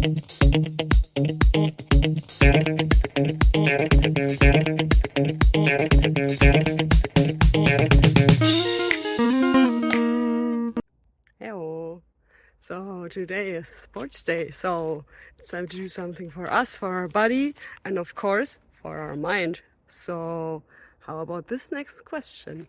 Hello. So today is sports day, so it's time to do something for us, for our body, and of course for our mind. So how about this next question?